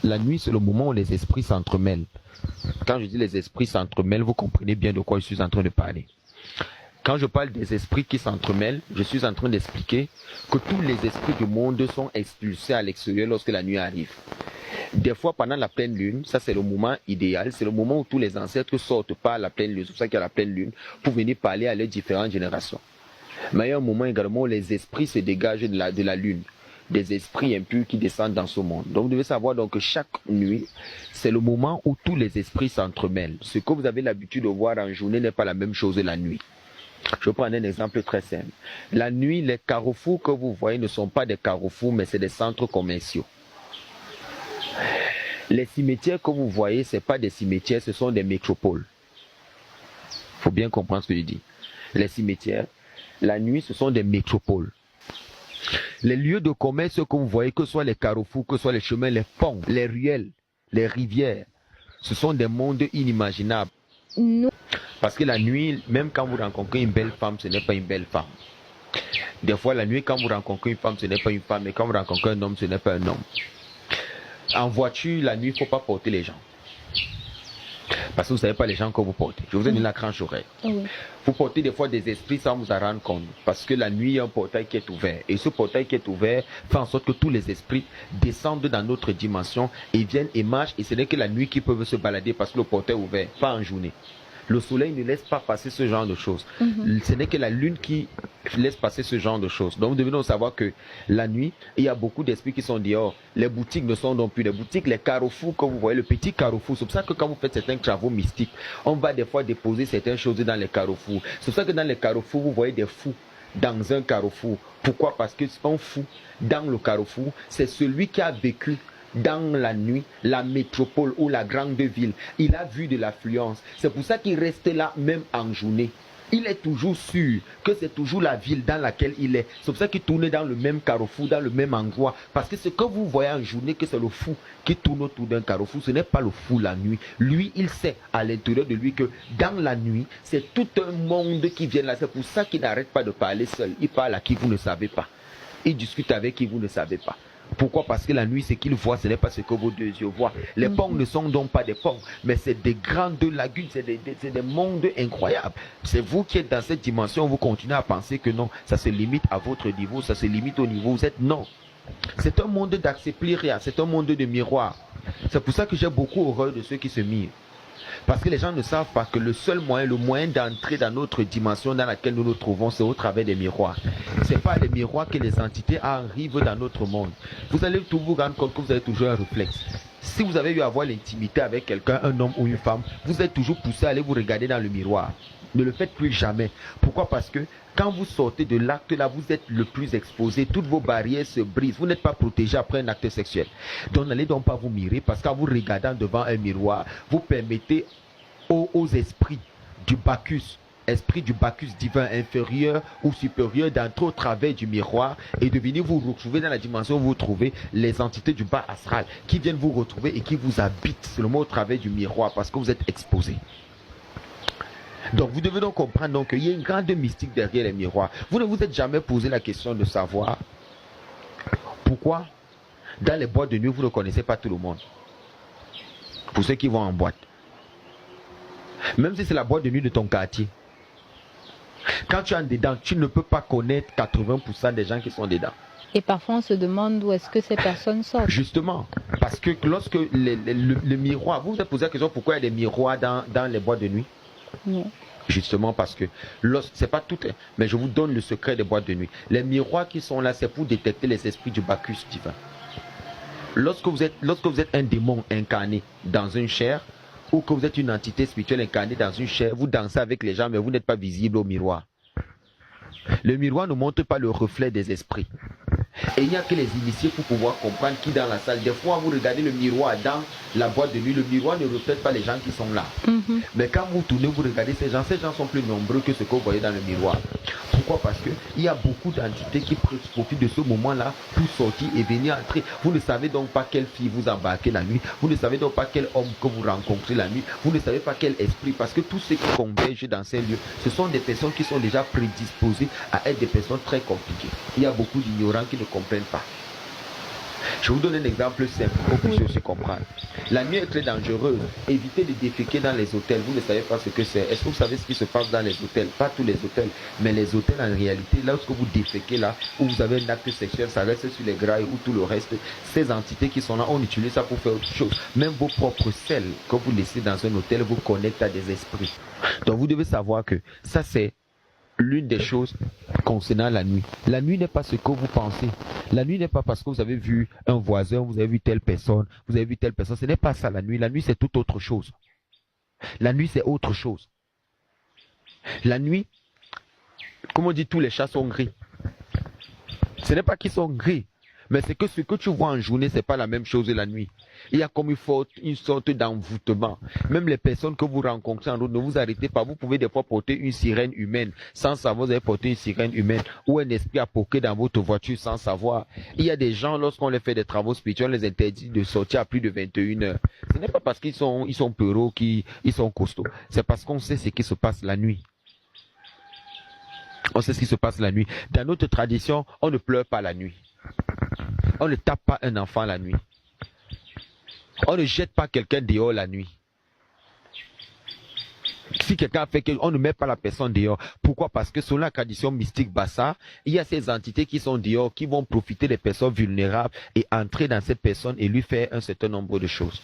La nuit, c'est le moment où les esprits s'entremêlent. Quand je dis les esprits s'entremêlent, vous comprenez bien de quoi je suis en train de parler. Quand je parle des esprits qui s'entremêlent, je suis en train d'expliquer que tous les esprits du monde sont expulsés à l'extérieur lorsque la nuit arrive. Des fois, pendant la pleine lune, ça c'est le moment idéal, c'est le moment où tous les ancêtres sortent par la pleine lune, c'est pour ça qu'il y a la pleine lune, pour venir parler à leurs différentes générations. Mais il y a un moment également où les esprits se dégagent de la lune, des esprits impurs qui descendent dans ce monde. Donc vous devez savoir donc, que chaque nuit, c'est le moment où tous les esprits s'entremêlent. Ce que vous avez l'habitude de voir en journée n'est pas la même chose la nuit. Je vais prendre un exemple très simple. La nuit, les carrefours que vous voyez ne sont pas des carrefours, mais c'est des centres commerciaux. Les cimetières que vous voyez, ce n'est pas des cimetières, ce sont des métropoles. Il faut bien comprendre ce que je dis. Les cimetières, la nuit, ce sont des métropoles. Les lieux de commerce que vous voyez, que ce soit les carrefours, que ce soit les chemins, les ponts, les ruelles, les rivières, ce sont des mondes inimaginables. Non. Parce que la nuit, même quand vous rencontrez une belle femme, ce n'est pas une belle femme. Des fois, la nuit, quand vous rencontrez une femme, ce n'est pas une femme. Et quand vous rencontrez un homme, ce n'est pas un homme. En voiture, la nuit, il ne faut pas porter les gens. Parce que vous ne savez pas les gens que vous portez. Je vous ai donné la tranche horaire. Oui. Vous portez des fois des esprits sans vous en rendre compte. Parce que la nuit, il y a un portail qui est ouvert. Et ce portail qui est ouvert fait en sorte que tous les esprits descendent dans notre dimension et viennent et marchent. Et ce n'est que la nuit qu'ils peuvent se balader parce que le portail est ouvert, pas en journée. Le soleil ne laisse pas passer ce genre de choses. Ce n'est que la lune qui laisse passer ce genre de choses. Donc vous devez donc savoir que la nuit, il y a beaucoup d'esprits qui sont dehors. Les boutiques ne sont donc plus des boutiques. Les carrefours que vous voyez, le petit carrefour, c'est pour ça que quand vous faites certains travaux mystiques, on va des fois déposer certaines choses dans les carrefours. C'est pour ça que dans les carrefours, vous voyez des fous dans un carrefour. Pourquoi? Parce que un fou dans le carrefour, c'est celui qui a vécu dans la nuit, la métropole ou la grande ville. Il a vu de l'affluence. C'est pour ça qu'il reste là même en journée. Il est toujours sûr que c'est toujours la ville dans laquelle il est. C'est pour ça qu'il tourne dans le même carrefour, dans le même endroit. Parce que ce que vous voyez en journée, que c'est le fou qui tourne autour d'un carrefour, ce n'est pas le fou la nuit. Lui, il sait à l'intérieur de lui que dans la nuit, c'est tout un monde qui vient là. C'est pour ça qu'il n'arrête pas de parler seul. Il parle à qui vous ne savez pas. Il discute avec qui vous ne savez pas. Pourquoi? Parce que la nuit, ce qu'il voit, ce n'est pas ce que vos deux yeux voient. Les ponts ne sont donc pas des ponts, mais c'est des grandes lagunes, c'est des mondes incroyables. C'est vous qui êtes dans cette dimension, vous continuez à penser que non, ça se limite à votre niveau, ça se limite au niveau où vous êtes. Non. C'est un monde d'acceplir, c'est un monde de miroir. C'est pour ça que j'ai beaucoup horreur de ceux qui se mirent. Parce que les gens ne savent pas que le seul moyen, le moyen d'entrer dans notre dimension dans laquelle nous nous trouvons, c'est au travers des miroirs. Ce n'est pas les miroirs que les entités arrivent dans notre monde. Vous allez tout vous rendre compte que vous avez toujours un réflexe. Si vous avez eu à avoir l'intimité avec quelqu'un, un homme ou une femme, vous êtes toujours poussé à aller vous regarder dans le miroir. Ne le faites plus jamais. Pourquoi? Parce que quand vous sortez de l'acte là, vous êtes le plus exposé. Toutes vos barrières se brisent. Vous n'êtes pas protégé après un acte sexuel. Donc n'allez donc pas vous mirer, parce qu'en vous regardant devant un miroir, vous permettez aux esprits du Bacchus, esprit du Bacchus divin inférieur ou supérieur, d'entrer au travers du miroir et de venir vous retrouver dans la dimension où vous vous trouvez, les entités du bas astral qui viennent vous retrouver et qui vous habitent seulement au travers du miroir parce que vous êtes exposé. Donc vous devez donc comprendre qu'il y a une grande mystique derrière les miroirs. Vous ne vous êtes jamais posé la question de savoir pourquoi dans les boîtes de nuit vous ne connaissez pas tout le monde. Pour ceux qui vont en boîte. Même si c'est la boîte de nuit de ton quartier. Quand tu es en dedans, tu ne peux pas connaître 80% des gens qui sont dedans. Et parfois on se demande où est-ce que ces personnes sortent. Justement, parce que lorsque le miroir, vous vous êtes posé la question pourquoi il y a des miroirs dans les boîtes de nuit? Non. Justement parce que, c'est pas tout, mais je vous donne le secret des boîtes de nuit. Les miroirs qui sont là, c'est pour détecter les esprits du Bacchus divin. Lorsque vous êtes un démon incarné dans une chair, ou que vous êtes une entité spirituelle incarnée dans une chair, vous dansez avec les gens, mais vous n'êtes pas visible au miroir. Le miroir ne montre pas le reflet des esprits. Et il n'y a que les initiés pour pouvoir comprendre qui dans la salle. Des fois, vous regardez le miroir dans la boîte de nuit, le miroir ne reflète pas les gens qui sont là. Mais quand vous tournez, vous regardez ces gens sont plus nombreux que ce que vous voyez dans le miroir. Pourquoi? Parce qu'il y a beaucoup d'entités qui profitent de ce moment-là pour sortir et venir entrer. Vous ne savez donc pas quelle fille vous embarquez la nuit. Vous ne savez donc pas quel homme que vous rencontrez la nuit. Vous ne savez pas quel esprit. Parce que tous ceux qui convergent dans ces lieux, ce sont des personnes qui sont déjà prédisposées à être des personnes très compliquées. Il y a beaucoup d'ignorants qui ne comprennent pas. Je vous donne un exemple simple pour que vous puissiez aussi comprendre. La nuit est très dangereuse. Évitez de déféquer dans les hôtels. Vous ne savez pas ce que c'est. Est-ce que vous savez ce qui se passe dans les hôtels? Pas tous les hôtels, mais les hôtels en réalité, lorsque vous déféquez là, où vous avez un acte sexuel, ça reste sur les grailles ou tout le reste. Ces entités qui sont là, on utilise ça pour faire autre chose. Même vos propres selles que vous laissez dans un hôtel vous connectent à des esprits. Donc vous devez savoir que ça c'est l'une des choses concernant la nuit. La nuit n'est pas ce que vous pensez. La nuit n'est pas parce que vous avez vu un voisin, vous avez vu telle personne, vous avez vu telle personne. Ce n'est pas ça la nuit. La nuit, c'est tout autre chose. La nuit, c'est autre chose. La nuit, comme on dit, tous les chats sont gris. Ce n'est pas qu'ils sont gris, mais c'est que ce que tu vois en journée, ce n'est pas la même chose la nuit. Il y a comme une sorte d'envoûtement. Même les personnes que vous rencontrez en route, ne vous arrêtez pas. Vous pouvez des fois porter une sirène humaine sans savoir vous avez porté une sirène humaine ou un esprit à poquer dans votre voiture sans savoir. Il y a des gens, lorsqu'on les fait des travaux spirituels, on les interdit de sortir à plus de 21 heures. Ce n'est pas parce qu'ils sont peureux, qu'ils sont costauds. C'est parce qu'on sait ce qui se passe la nuit. On sait ce qui se passe la nuit. Dans notre tradition, on ne pleure pas la nuit. On ne tape pas un enfant la nuit. On ne jette pas quelqu'un dehors la nuit. Si quelqu'un fait quelque chose, on ne met pas la personne dehors. Pourquoi? Parce que selon la tradition mystique Bassa, il y a ces entités qui sont dehors, qui vont profiter des personnes vulnérables et entrer dans cette personne et lui faire un certain nombre de choses.